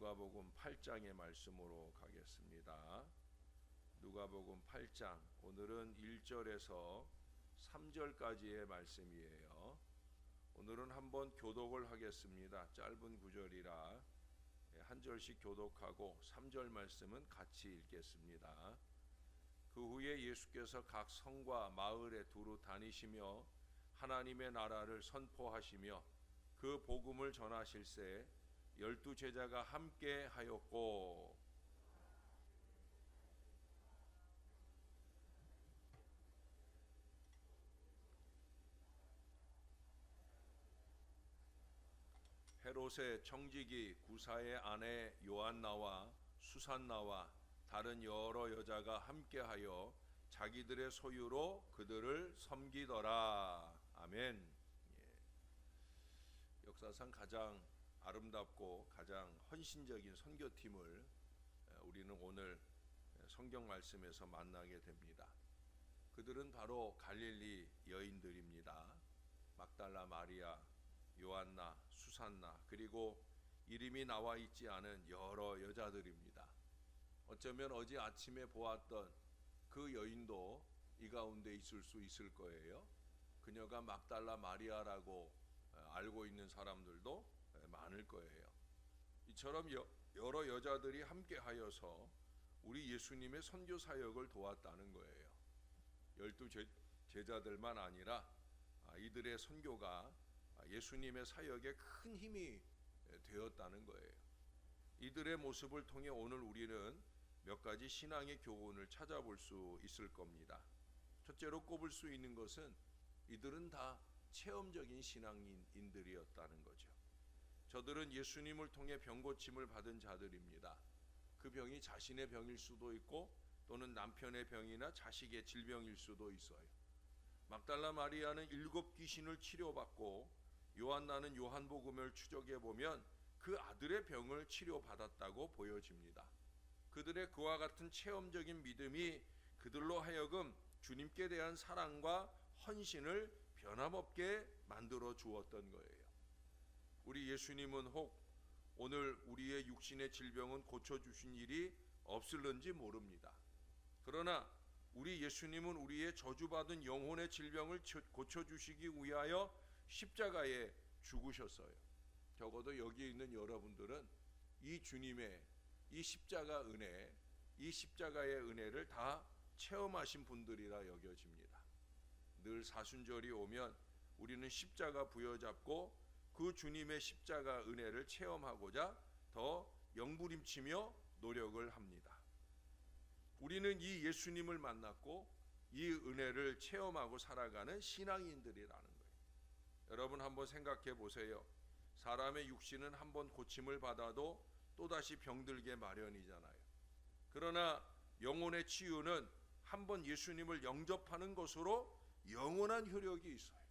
누가복음 8장의 말씀으로 가겠습니다. 누가복음 8장, 오늘은 1절에서 3절까지의 말씀이에요. 오늘은 한번 교독을 하겠습니다. 짧은 구절이라 한 절씩 교독하고 3절 말씀은 같이 읽겠습니다. 그 후에 예수께서 각 성과 마을에 두루 다니시며 하나님의 나라를 선포하시며 그 복음을 전하실새 12 제자가 함께 하였고, 헤롯의 청지기 구사의 아내 요한나와 수산나와 다른 여러 여자가 함께하여 자기들의 소유로 그들을 섬기더라. 아멘. 역사상 가장 아름답고 가장 헌신적인 선교팀을 우리는 오늘 성경 말씀에서 만나게 됩니다. 그들은 바로 갈릴리 여인들입니다. 막달라 마리아, 요한나, 수산나, 그리고 이름이 나와 있지 않은 여러 여자들입니다. 어쩌면 어제 아침에 보았던 그 여인도 이 가운데 있을 수 있을 거예요. 그녀가 막달라 마리아라고 알고 있는 사람들도 많을 거예요. 이처럼 여러 여자들이 함께 하여서 우리 예수님의 선교 사역을 도왔다는 거예요. 12 제자들만 아니라 이들의 선교가 예수님의 사역에 큰 힘이 되었다는 거예요. 이들의 모습을 통해 오늘 우리는 몇 가지 신앙의 교훈을 찾아볼 수 있을 겁니다. 첫째로 꼽을 수 있는 것은 이들은 다 체험적인 신앙인들이었다는 거죠. 저들은 예수님을 통해 병고침을 받은 자들입니다. 그 병이 자신의 병일 수도 있고 또는 남편의 병이나 자식의 질병일 수도 있어요. 막달라 마리아는 7 귀신을 치료받고, 요한나는 요한복음을 추적해 보면 그 아들의 병을 치료받았다고 보여집니다. 그들의 그와 같은 체험적인 믿음이 그들로 하여금 주님께 대한 사랑과 헌신을 변함없게 만들어 주었던 거예요. 우리 예수님은 혹 오늘 우리의 육신의 질병은 고쳐주신 일이 없을는지 모릅니다. 그러나 우리 예수님은 우리의 저주받은 영혼의 질병을 고쳐주시기 위하여 십자가에 죽으셨어요. 적어도 여기 있는 여러분들은 이 주님의 이 십자가 은혜, 이 십자가의 은혜를 다 체험하신 분들이라 여겨집니다. 늘 사순절이 오면 우리는 십자가 부여잡고 그 주님의 십자가 은혜를 체험하고자 더 영부림치며 노력을 합니다. 우리는 이 예수님을 만났고 이 은혜를 체험하고 살아가는 신앙인들이라는 거예요. 여러분 한번 생각해 보세요. 사람의 육신은 한번 고침을 받아도 또다시 병들게 마련이잖아요. 그러나 영혼의 치유는 한번 예수님을 영접하는 것으로 영원한 효력이 있어요.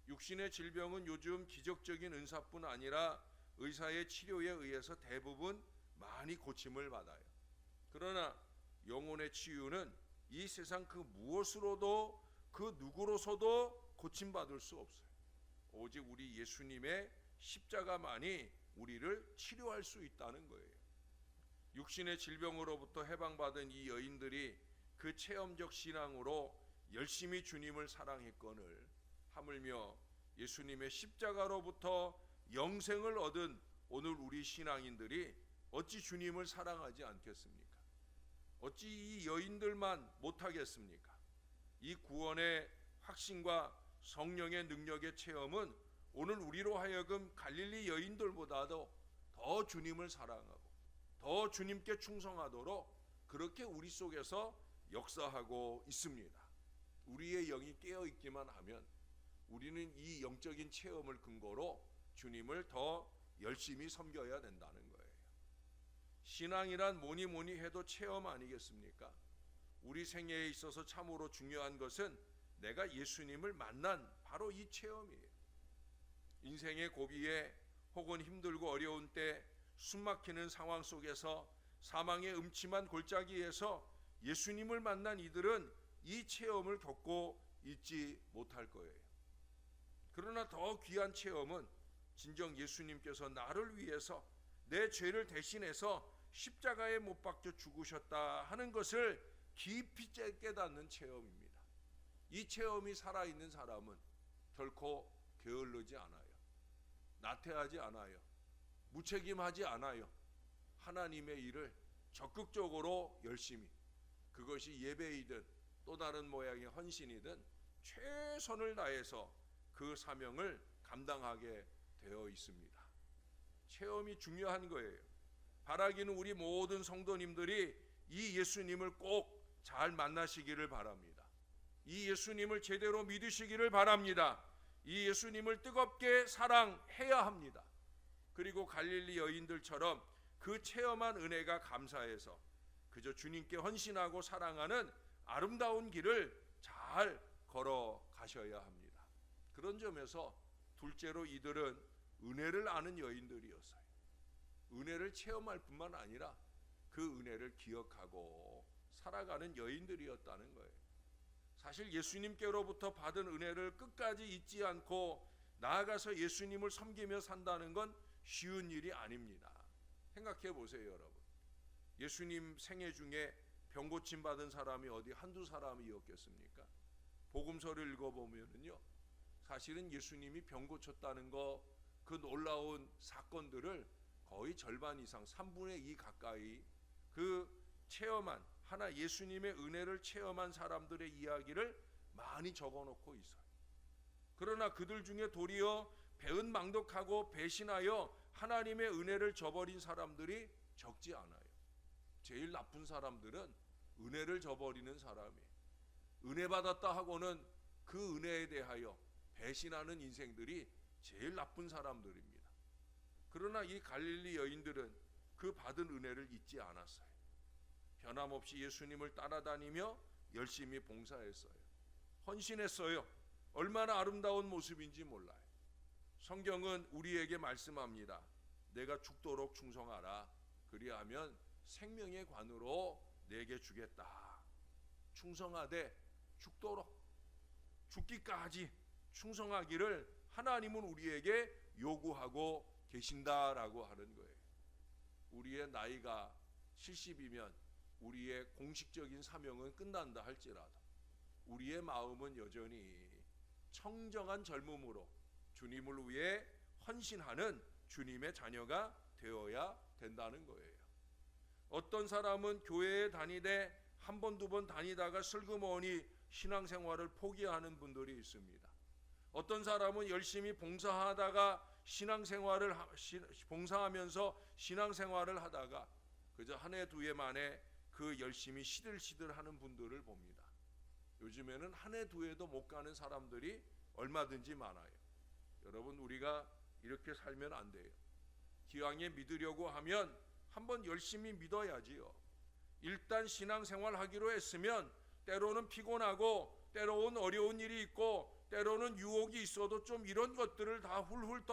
육신의 질병은 요즘 기적적인 은사뿐 아니라 의사의 치료에 의해서 대부분 많이 고침을 받아요. 그러나 영혼의 치유는 이 세상 그 무엇으로도 그 누구로서도 고침받을 수 없어요. 오직 우리 예수님의 십자가만이 우리를 치료할 수 있다는 거예요. 육신의 질병으로부터 해방받은 이 여인들이 그 체험적 신앙으로 열심히 주님을 사랑했거늘 하물며 예수님의 십자가로부터 영생을 얻은 오늘 우리 신앙인들이 어찌 주님을 사랑하지 않겠습니까? 어찌 이 여인들만 못하겠습니까? 이 구원의 확신과 성령의 능력의 체험은 오늘 우리로 하여금 갈릴리 여인들보다도 더 주님을 사랑하고 더 주님께 충성하도록 그렇게 우리 속에서 역사하고 있습니다. 우리의 영이 깨어있기만 하면 우리는 이 영적인 체험을 근거로 주님을 더 열심히 섬겨야 된다는 거예요. 신앙이란 뭐니 해도 체험 아니겠습니까? 우리 생애에 있어서 참으로 중요한 것은 내가 예수님을 만난 바로 이 체험이에요. 인생의 고비에 혹은 힘들고 어려운 때 숨막히는 상황 속에서 사망의 음침한 골짜기에서 예수님을 만난 이들은 이 체험을 겪고 잊지 못할 거예요. 그러나 더 귀한 체험은 진정 예수님께서 나를 위해서 내 죄를 대신해서 십자가에 못 박혀 죽으셨다 하는 것을 깊이 깨닫는 체험입니다. 이 체험이 살아있는 사람은 결코 게을르지 않아요. 나태하지 않아요. 무책임하지 않아요. 하나님의 일을 적극적으로 열심히, 그것이 예배이든 또 다른 모양의 헌신이든 최선을 다해서 그 사명을 감당하게 되어 있습니다. 체험이 중요한 거예요. 바라기는 우리 모든 성도님들이 이 예수님을 꼭 잘 만나시기를 바랍니다. 이 예수님을 제대로 믿으시기를 바랍니다. 이 예수님을 뜨겁게 사랑해야 합니다. 그리고 갈릴리 여인들처럼 그 체험한 은혜가 감사해서 그저 주님께 헌신하고 사랑하는 아름다운 길을 잘 걸어가셔야 합니다. 그런 점에서 둘째로 이들은 은혜를 아는 여인들이었어요. 은혜를 체험할 뿐만 아니라 그 은혜를 기억하고 살아가는 여인들이었다는 거예요. 사실 예수님께로부터 받은 은혜를 끝까지 잊지 않고 나아가서 예수님을 섬기며 산다는 건 쉬운 일이 아닙니다. 생각해 보세요, 여러분. 예수님 생애 중에 병 고침 받은 사람이 어디 한두 사람이었겠습니까? 복음서를 읽어보면요, 사실은 예수님이 병 고쳤다는 그 놀라운 사건들을 거의 절반 이상, 3분의 2 가까이 그 체험한 하나 예수님의 은혜를 체험한 사람들의 이야기를 많이 적어놓고 있어요. 그러나 그들 중에 도리어 배은망덕하고 배신하여 하나님의 은혜를 저버린 사람들이 적지 않아요. 제일 나쁜 사람들은 은혜를 저버리는 사람이에요. 은혜 받았다 하고는 그 은혜에 대하여 배신하는 인생들이 제일 나쁜 사람들입니다. 그러나 이 갈릴리 여인들은 그 받은 은혜를 잊지 않았어요. 변함없이 예수님을 따라다니며 열심히 봉사했어요. 헌신했어요. 얼마나 아름다운 모습인지 몰라요. 성경은 우리에게 말씀합니다. 내가 죽도록 충성하라. 그리하면 생명의 관으로 내게 주겠다. 충성하되 죽도록, 죽기까지 충성하기를 하나님은 우리에게 요구하고 계신다라고 하는 거예요. 우리의 나이가 70이면 우리의 공식적인 사명은 끝난다 할지라도 우리의 마음은 여전히 청정한 젊음으로 주님을 위해 헌신하는 주님의 자녀가 되어야 된다는 거예요. 어떤 사람은 교회에 다니되 한 번, 두 번 다니다가 슬그머니 신앙생활을 포기하는 분들이 있습니다. 어떤 사람은 열심히 봉사하다가 봉사하면서 신앙생활을 하다가 그저 한 해, 두 해 만에 그 열심히 시들시들하는 분들을 봅니다. 요즘에는 한 해, 두 해도 못 가는 사람들이 얼마든지 많아요. 여러분, 우리가 이렇게 살면 안 돼요. 기왕에 믿으려고 하면 한번 열심히 믿어야지요. 일단 신앙생활 하기로 했으면 때로는 피곤하고 때로는 어려운 일이 있고 때로는 유혹이 있어도 좀 이런 것들을 다 훌훌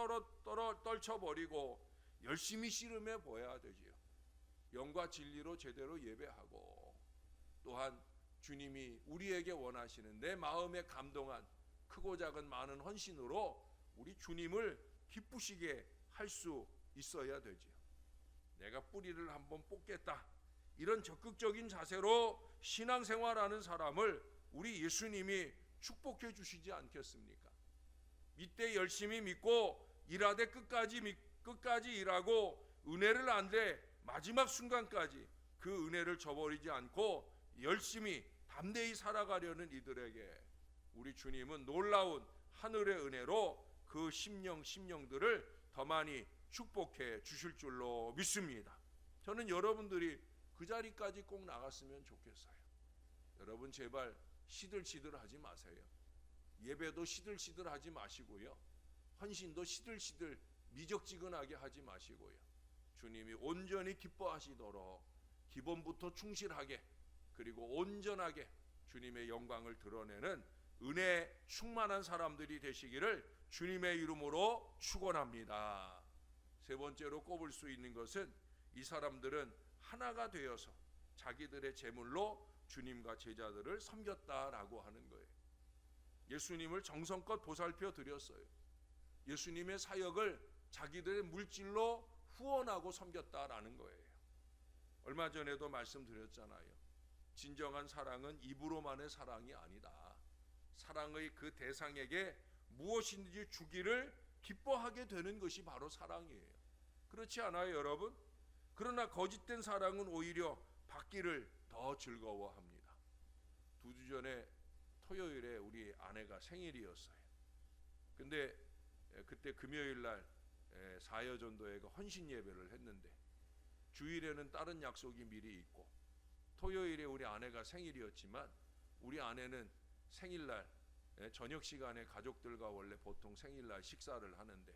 떨쳐버리고 열심히 씨름해 보아야 되지요. 영과 진리로 제대로 예배하고 또한 주님이 우리에게 원하시는 내 마음에 감동한 크고 작은 많은 헌신으로 우리 주님을 기쁘시게 할 수 있어야 되지요. 내가 뿌리를 한번 뽑겠다, 이런 적극적인 자세로 신앙생활하는 사람을 우리 예수님이 축복해 주시지 않겠습니까? 이때 열심히 믿고 일하되 끝까지 일하고 은혜를 안 돼 마지막 순간까지 그 은혜를 저버리지 않고 열심히 담대히 살아가려는 이들에게 우리 주님은 놀라운 하늘의 은혜로 그 심령들을 더 많이 축복해 주실 줄로 믿습니다. 저는 여러분들이 그 자리까지 꼭 나갔으면 좋겠어요. 여러분, 제발 시들시들하지 마세요. 예배도 시들시들하지 마시고요. 헌신도 시들시들 미적지근하게 하지 마시고요. 주님이 온전히 기뻐하시도록 기본부터 충실하게 그리고 온전하게 주님의 영광을 드러내는 은혜 충만한 사람들이 되시기를 주님의 이름으로 축원합니다. 세 번째로 꼽을 수 있는 것은 이 사람들은 하나가 되어서 자기들의 재물로 주님과 제자들을 섬겼다라고 하는 거예요. 예수님을 정성껏 보살펴 드렸어요. 예수님의 사역을 자기들의 물질로 후원하고 섬겼다라는 거예요. 얼마 전에도 말씀드렸잖아요. 진정한 사랑은 입으로만의 사랑이 아니다. 사랑의 그 대상에게 무엇인지 주기를 기뻐하게 되는 것이 바로 사랑이에요. 그렇지 않아요, 여러분? 그러나 거짓된 사랑은 오히려 받기를 더 즐거워합니다. 2주 전에 토요일에 우리 아내가 생일이었어요. 근데 그때 금요일 날 사여전도회가 헌신 예배를 했는데 주일에는 다른 약속이 미리 있고 토요일에 우리 아내가 생일이었지만 우리 아내는 생일날 저녁 시간에 가족들과 원래 보통 생일날 식사를 하는데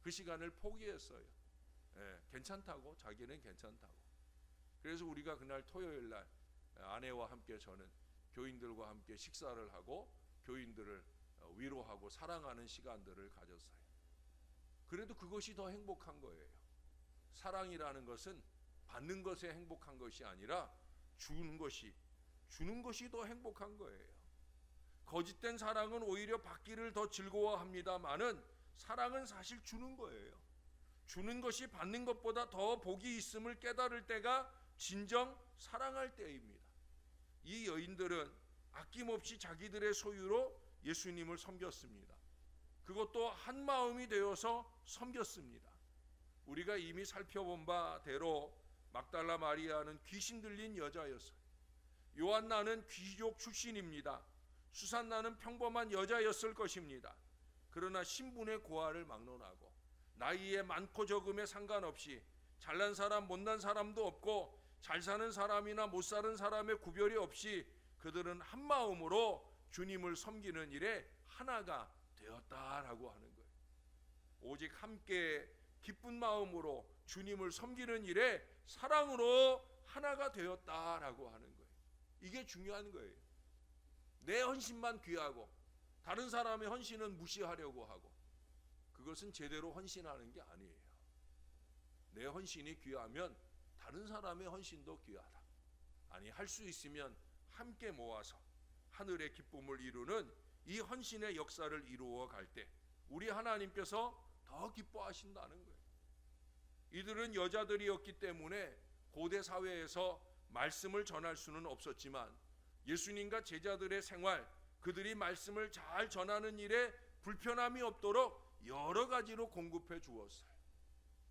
그 시간을 포기했어요. 괜찮다고, 자기는 괜찮다고. 그래서 우리가 그날 토요일날 아내와 함께 저는 교인들과 함께 식사를 하고 교인들을 위로하고 사랑하는 시간들을 가졌어요. 그래도 그것이 더 행복한 거예요. 사랑이라는 것은 받는 것에 행복한 것이 아니라 주는 것이 더 행복한 거예요. 거짓된 사랑은 오히려 받기를 더 즐거워합니다마는 사랑은 사실 주는 거예요. 주는 것이 받는 것보다 더 복이 있음을 깨달을 때가 진정 사랑할 때입니다. 이 여인들은 아낌없이 자기들의 소유로 예수님을 섬겼습니다. 그것도 한 마음이 되어서 섬겼습니다. 우리가 이미 살펴본 바대로 막달라 마리아는 귀신 들린 여자였어요. 요한나는 귀족 출신입니다. 수산나는 평범한 여자였을 것입니다. 그러나 신분의 고하를 막론하고 나이에 많고 적음에 상관없이 잘난 사람 못난 사람도 없고 잘 사는 사람이나 못 사는 사람의 구별이 없이 그들은 한 마음으로 주님을 섬기는 일에 하나가 되었다라고 하는 거예요. 오직 함께 기쁜 마음으로 주님을 섬기는 일에 사랑으로 하나가 되었다라고 하는 거예요. 이게 중요한 거예요. 내 헌신만 귀하고 다른 사람의 헌신은 무시하려고 하고 그것은 제대로 헌신하는 게 아니에요. 내 헌신이 귀하면 다른 사람의 헌신도 귀하다. 아니, 할 수 있으면 함께 모아서 하늘의 기쁨을 이루는 이 헌신의 역사를 이루어 갈 때 우리 하나님께서 더 기뻐하신다는 거예요. 이들은 여자들이었기 때문에 고대 사회에서 말씀을 전할 수는 없었지만 예수님과 제자들의 생활, 그들이 말씀을 잘 전하는 일에 불편함이 없도록 여러 가지로 공급해 주었어요.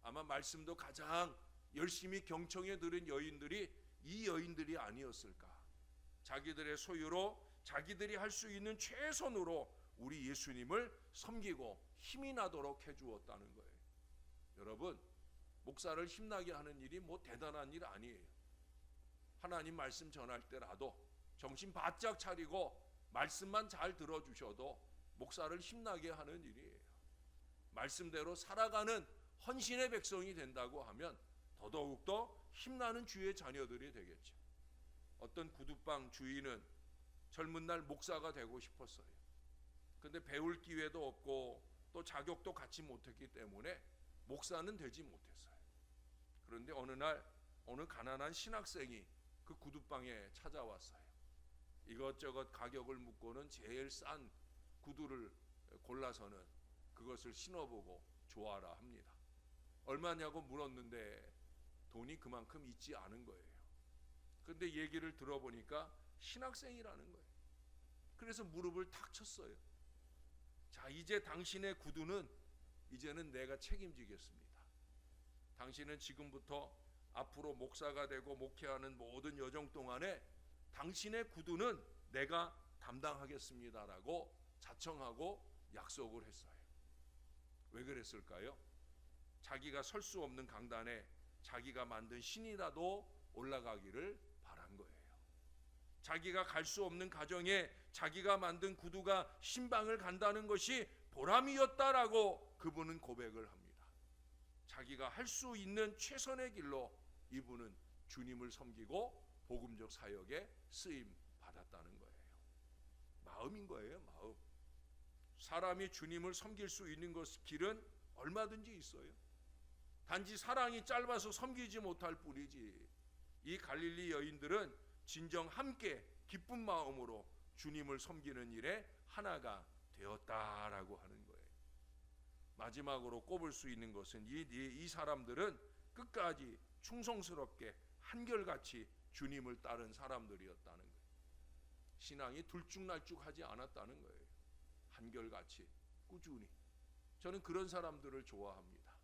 아마 말씀도 가장 열심히 경청해 들은 여인들이 이 여인들이 아니었을까. 자기들의 소유로 자기들이 할 수 있는 최선으로 우리 예수님을 섬기고 힘이 나도록 해 주었다는 거예요. 여러분, 목사를 힘나게 하는 일이 뭐 대단한 일 아니에요. 하나님 말씀 전할 때라도 정신 바짝 차리고 말씀만 잘 들어주셔도 목사를 힘나게 하는 일이에요. 말씀대로 살아가는 헌신의 백성이 된다고 하면 더더욱더 힘나는 주의 자녀들이 되겠죠. 어떤 구두방 주인은 젊은 날 목사가 되고 싶었어요. 근데 배울 기회도 없고 또 자격도 갖지 못했기 때문에 목사는 되지 못했어요. 그런데 어느 날 어느 가난한 신학생이 그 구두방에 찾아왔어요. 이것저것 가격을 묻고는 제일 싼 구두를 골라서는 그것을 신어보고 좋아라 합니다. 얼마냐고 물었는데 돈이 그만큼 있지 않은 거예요. 그런데 얘기를 들어보니까 신학생이라는 거예요. 그래서 무릎을 탁 쳤어요. 자, 이제 당신의 구두는 이제는 내가 책임지겠습니다. 당신은 지금부터 앞으로 목사가 되고 목회하는 모든 여정 동안에 당신의 구두는 내가 담당하겠습니다라고 자청하고 약속을 했어요. 왜 그랬을까요? 자기가 설 수 없는 강단에 자기가 만든 신이라도 올라가기를 바란 거예요. 자기가 갈 수 없는 가정에 자기가 만든 구두가 신방을 간다는 것이 보람이었다라고 그분은 고백을 합니다. 자기가 할 수 있는 최선의 길로 이분은 주님을 섬기고 복음적 사역에 쓰임 받았다는 거예요. 마음인 거예요, 마음. 사람이 주님을 섬길 수 있는 길은 얼마든지 있어요. 단지 사랑이 짧아서 섬기지 못할 뿐이지. 이 갈릴리 여인들은 진정 함께 기쁜 마음으로 주님을 섬기는 일에 하나가 되었다라고 하는 거예요. 마지막으로 꼽을 수 있는 것은 이 사람들은 끝까지 충성스럽게 한결같이 주님을 따른 사람들이었다는 거예요. 신앙이 들쭉날쭉하지 않았다는 거예요. 한결같이 꾸준히. 저는 그런 사람들을 좋아합니다.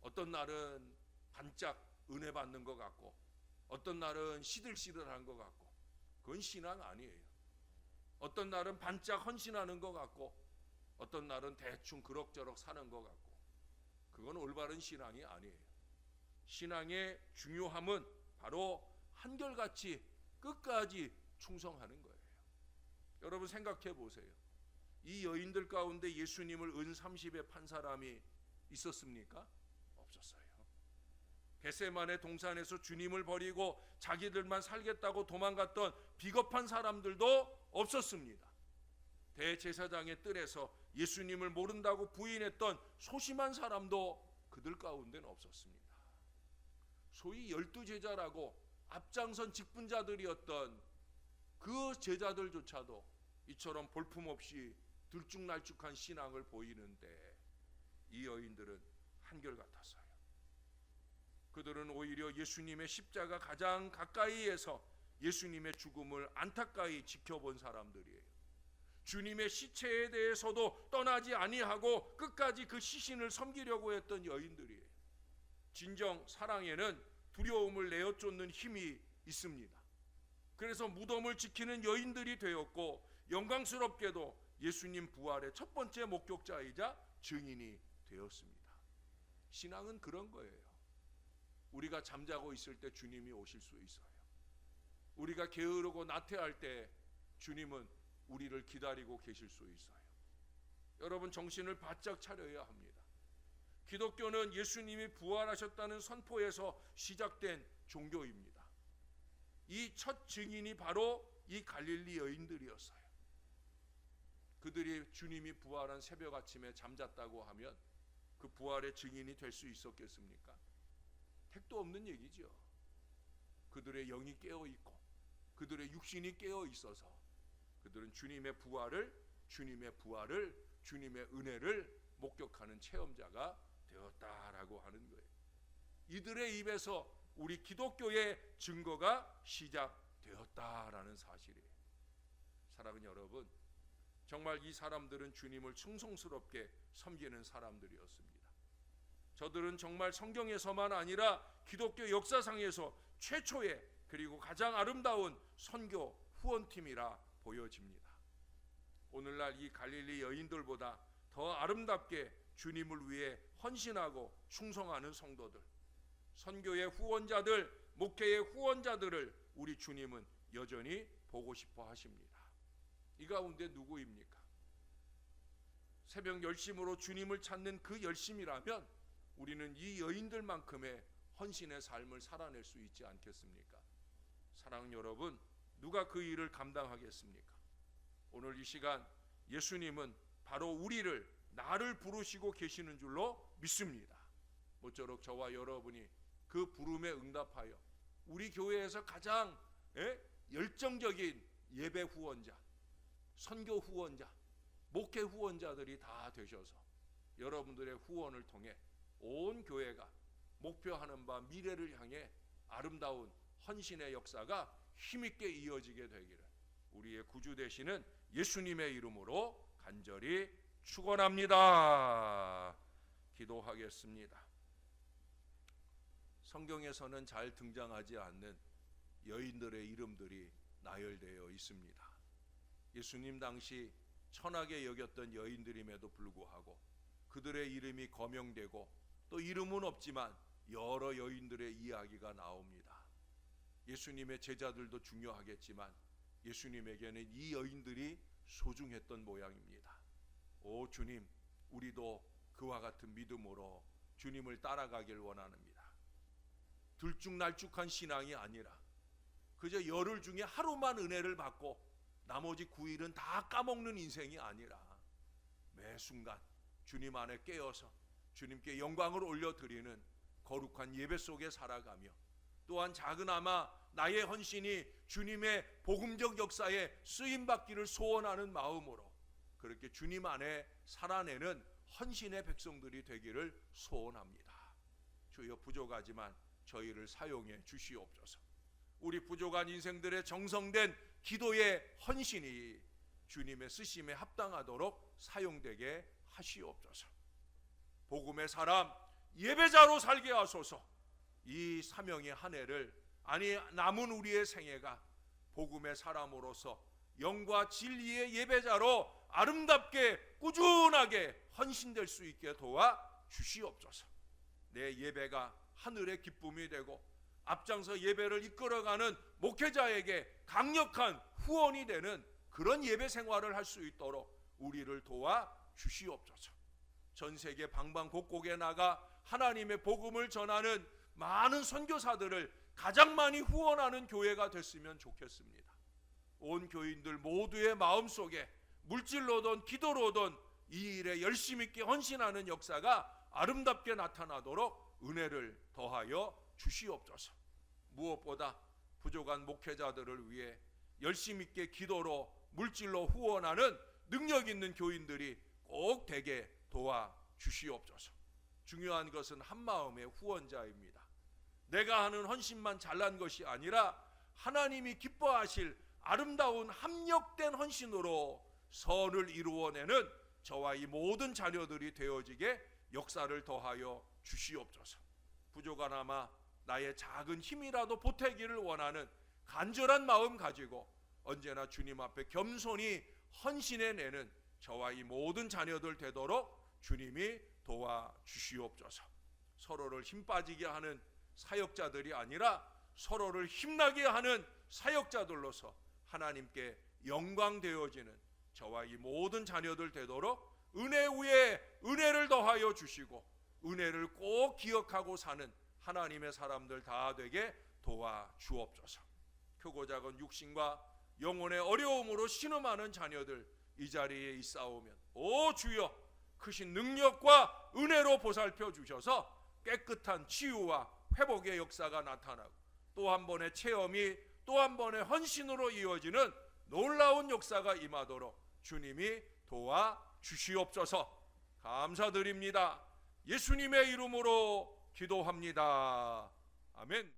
어떤 날은 반짝 은혜 받는 것 같고, 어떤 날은 시들시들한 것 같고, 그건 신앙 아니에요. 어떤 날은 반짝 헌신하는 것 같고, 어떤 날은 대충 그럭저럭 사는 것 같고, 그건 올바른 신앙이 아니에요. 신앙의 중요함은 바로 한결같이 끝까지 충성하는 거예요. 여러분 생각해 보세요. 이 여인들 가운데 예수님을 은 30에 판 사람이 있었습니까? 없었어요. 겟세마네 동산에서 주님을 버리고 자기들만 살겠다고 도망갔던 비겁한 사람들도 없었습니다. 대제사장의 뜰에서 예수님을 모른다고 부인했던 소심한 사람도 그들 가운데는 없었습니다. 소위 12제자라고 앞장선 직분자들이었던 그 제자들조차도 이처럼 볼품없이 들쭉날쭉한 신앙을 보이는데, 이 여인들은 한결같았어요. 그들은 오히려 예수님의 십자가 가장 가까이에서 예수님의 죽음을 안타까이 지켜본 사람들이에요. 주님의 시체에 대해서도 떠나지 아니하고 끝까지 그 시신을 섬기려고 했던 여인들이에요. 진정 사랑에는 두려움을 내어쫓는 힘이 있습니다. 그래서 무덤을 지키는 여인들이 되었고, 영광스럽게도 예수님 부활의 첫 번째 목격자이자 증인이 되었습니다. 신앙은 그런 거예요. 우리가 잠자고 있을 때 주님이 오실 수 있어요. 우리가 게으르고 나태할 때 주님은 우리를 기다리고 계실 수 있어요. 여러분 정신을 바짝 차려야 합니다. 기독교는 예수님이 부활하셨다는 선포에서 시작된 종교입니다. 이 첫 증인이 바로 이 갈릴리 여인들이었어요. 그들이 주님이 부활한 새벽 아침에 잠잤다고 하면 그 부활의 증인이 될 수 있었겠습니까? 택도 없는 얘기죠. 그들의 영이 깨어 있고 그들의 육신이 깨어 있어서 그들은 주님의 부활을, 주님의 은혜를 목격하는 체험자가 되었다라고 하는 거예요. 이들의 입에서 우리 기독교의 증거가 시작되었다라는 사실이에요. 사랑하는 여러분, 정말 이 사람들은 주님을 충성스럽게 섬기는 사람들이었습니다. 저들은 정말 성경에서만 아니라 기독교 역사상에서 최초의 그리고 가장 아름다운 선교 후원팀이라 보여집니다. 오늘날 이 갈릴리 여인들보다 더 아름답게 주님을 위해 헌신하고 충성하는 성도들, 선교의 후원자들, 목회의 후원자들을 우리 주님은 여전히 보고 싶어 하십니다. 이 가운데 누구입니까? 새벽 열심으로 주님을 찾는 그 열심이라면 우리는 이 여인들만큼의 헌신의 삶을 살아낼 수 있지 않겠습니까? 사랑하는 여러분, 누가 그 일을 감당하겠습니까? 오늘 이 시간 예수님은 바로 우리를, 나를 부르시고 계시는 줄로 믿습니다. 모쪼록 저와 여러분이 그 부름에 응답하여 우리 교회에서 가장 열정적인 예배 후원자, 선교 후원자, 목회 후원자들이 다 되셔서 여러분들의 후원을 통해 온 교회가 목표하는 바 미래를 향해 아름다운 헌신의 역사가 힘있게 이어지게 되기를 우리의 구주 되시는 예수님의 이름으로 간절히 축원합니다. 기도하겠습니다. 성경에서는 잘 등장하지 않는 여인들의 이름들이 나열되어 있습니다. 예수님 당시 천하게 여겼던 여인들임에도 불구하고 그들의 이름이 거명되고 또 이름은 없지만 여러 여인들의 이야기가 나옵니다. 예수님의 제자들도 중요하겠지만 예수님에게는 이 여인들이 소중했던 모양입니다. 오 주님, 우리도 그와 같은 믿음으로 주님을 따라가길 원합니다. 들쭉날쭉한 신앙이 아니라 그저 열흘 중에 하루만 은혜를 받고 나머지 9일은 다 까먹는 인생이 아니라 매 순간 주님 안에 깨어서 주님께 영광을 올려드리는 거룩한 예배 속에 살아가며 또한 작은아마 나의 헌신이 주님의 복음적 역사에 쓰임받기를 소원하는 마음으로 그렇게 주님 안에 살아내는 헌신의 백성들이 되기를 소원합니다. 주여, 부족하지만 저희를 사용해 주시옵소서. 우리 부족한 인생들의 정성된 기도의 헌신이 주님의 쓰심에 합당하도록 사용되게 하시옵소서. 복음의 사람, 예배자로 살게 하소서. 이 사명의 한 해를, 아니 남은 우리의 생애가 복음의 사람으로서 영과 진리의 예배자로 아름답게 꾸준하게 헌신될 수 있게 도와 주시옵소서. 내 예배가 하늘의 기쁨이 되고 앞장서 예배를 이끌어가는 목회자에게 강력한 후원이 되는 그런 예배 생활을 할 수 있도록 우리를 도와 주시옵소서. 전 세계 방방곡곡에 나가 하나님의 복음을 전하는 많은 선교사들을 가장 많이 후원하는 교회가 됐으면 좋겠습니다. 온 교인들 모두의 마음속에 물질로든 기도로든 이 일에 열심 있게 헌신하는 역사가 아름답게 나타나도록 은혜를 더하여 주시옵소서. 무엇보다 부족한 목회자들을 위해 열심 있게 기도로 물질로 후원하는 능력 있는 교인들이 꼭 되게 도와 주시옵소서. 중요한 것은 한마음의 후원자입니다. 내가 하는 헌신만 잘난 것이 아니라 하나님이 기뻐하실 아름다운 합력된 헌신으로 선을 이루어내는 저와 이 모든 자녀들이 되어지게 역사를 더하여 주시옵소서. 부족하나마 나의 작은 힘이라도 보태기를 원하는 간절한 마음 가지고 언제나 주님 앞에 겸손히 헌신해내는 저와 이 모든 자녀들 되도록 주님이 도와주시옵소서. 서로를 힘 빠지게 하는 사역자들이 아니라 서로를 힘나게 하는 사역자들로서 하나님께 영광 되어지는 저와 이 모든 자녀들 되도록 은혜 위에 은혜를 더하여 주시고 은혜를 꼭 기억하고 사는 하나님의 사람들 다 되게 도와주옵소서. 크고 작은 육신과 영혼의 어려움으로 신음하는 자녀들 이 자리에 있사오면 오 주여, 크신 능력과 은혜로 보살펴 주셔서 깨끗한 치유와 회복의 역사가 나타나고 또 한 번의 체험이 또 한 번의 헌신으로 이어지는 놀라운 역사가 임하도록 주님이 도와주시옵소서. 감사드립니다. 예수님의 이름으로 기도합니다. 아멘.